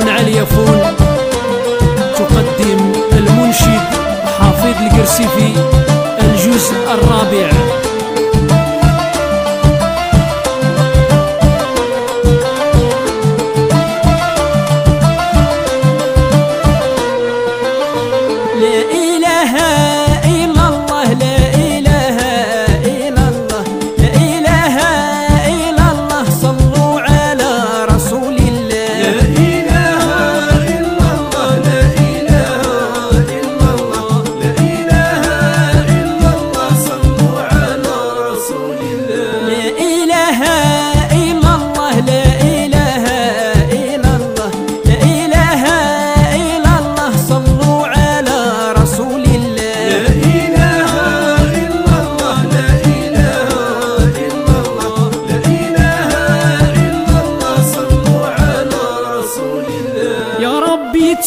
بن علي يفون تقدم المنشد حافظ القرسيفي الجزء الرابع.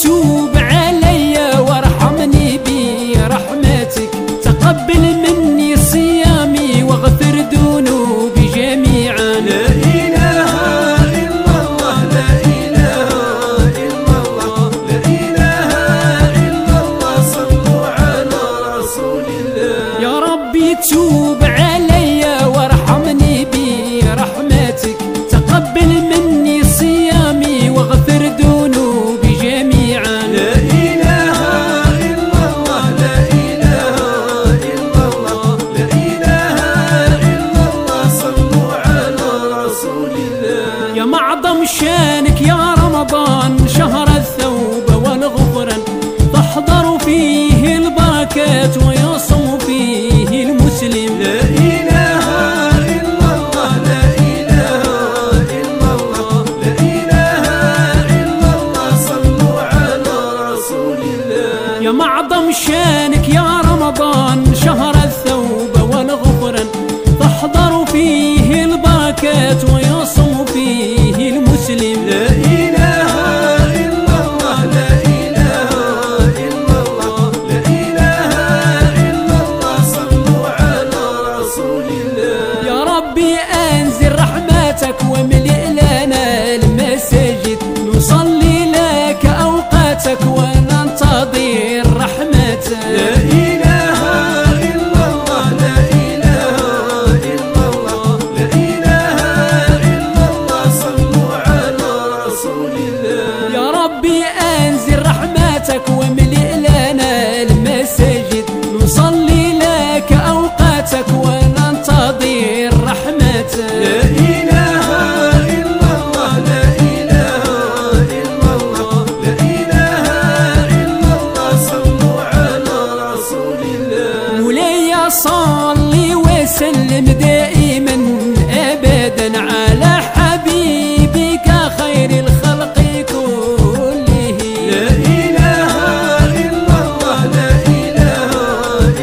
توب علي وارحمني برحمتك، تقبل مني صيامي واغفر ذنوبي جميعا. لا إله إلا الله لا إله إلا الله لا إله إلا الله صلوا على رسول الله. يا ربي توب علي وارحمني برحمتك، تقبل مني صيامي واغفر ذنوبي جميعا. لا إله إلا الله لا إله إلا الله لا إله إلا الله صلوا على رسول الله. يا معظم شانك يا رمضان شهر الثوبة والغفران، تحضر فيه البركات ويصوم فيه المسلم. لا إله إلا الله لا إله إلا الله لا إله إلا الله صلوا على رسول الله. يا معظم شانك يا رمضان شهر الثوبة والغفران، تحضر فيه البركات ويصوم فيه المسلم. لا إله إلا الله لا إله إلا الله لا إله إلا الله صلوا على رسول الله. يا ربي أنزل رحمتك واملئ لنا المساجد، نصلي لك أوقاتك وننتظر رحمتك. لا إله إلا الله لا إله إلا الله لا إله إلا الله صلوا على رسول الله. يا ربي أنزل رحمتك واملئ لنا المساجد، نصلي لك أوقاتك وننتظر رحمتك. لا إله إلا الله لا إله إلا الله لا إله إلا الله صلوا على رسول الله. مولاي صلي وسلم دائما أبدا على حبيبك خير الخلق كله. لا إله إلا الله لا إله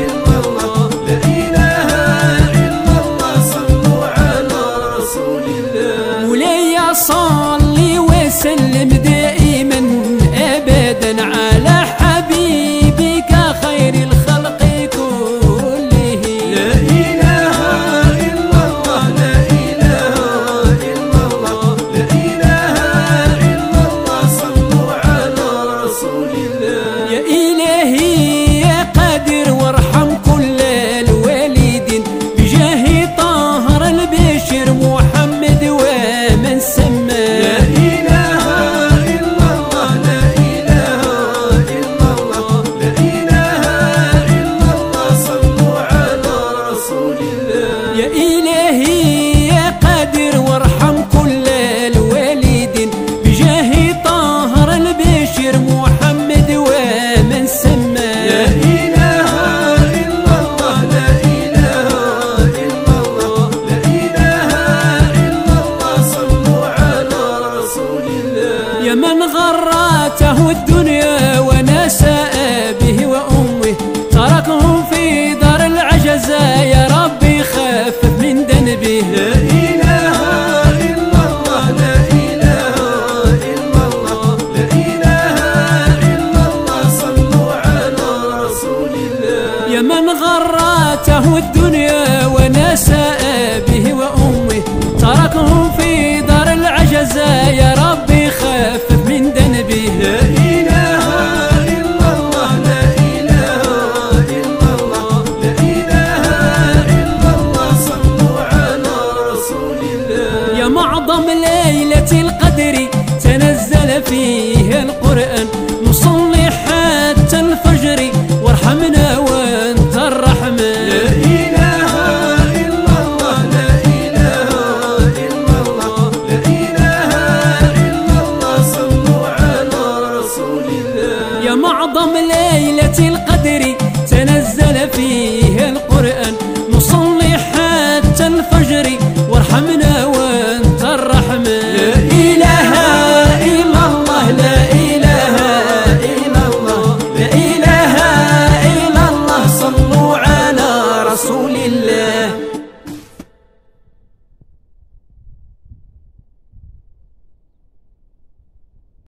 إلا الله لا إله إلا الله صلوا على رسول الله. مولاي صلي وسلم دائما أبدا على حبيبك خير الخلق كله. لا إله إلا الله لا إله إلا الله لا إله إلا الله صلوا على رسول الله. يا إلهي يا قادر وارحم كل الوالدين، بجاه طاهر البشر محمد ومن سمى. لا إله إلا الله لا إله إلا الله لا إله إلا الله صلوا على رسول الله. يا إلهي يا قادر وارحم كل الوالدين، بجاه طاهر البشر محمد ومن سمى. لا إله إلا الله لا إله إلا الله لا إله إلا الله صلوا على رسول الله. يا من غرته الدنيا ونساء به وأمه، تركهم في دار العجزة، يا ربي خفف من ذنبه. لا إله إلا الله لا إله إلا الله لا إله إلا الله صلوا على رسول الله. يا من غرته الدنيا ونساء به وأمه، تركهم في دار العجزة، يا ربي خفف من ذنبه. الله. يا معظم ليلة القدر تنزل فيه القرآن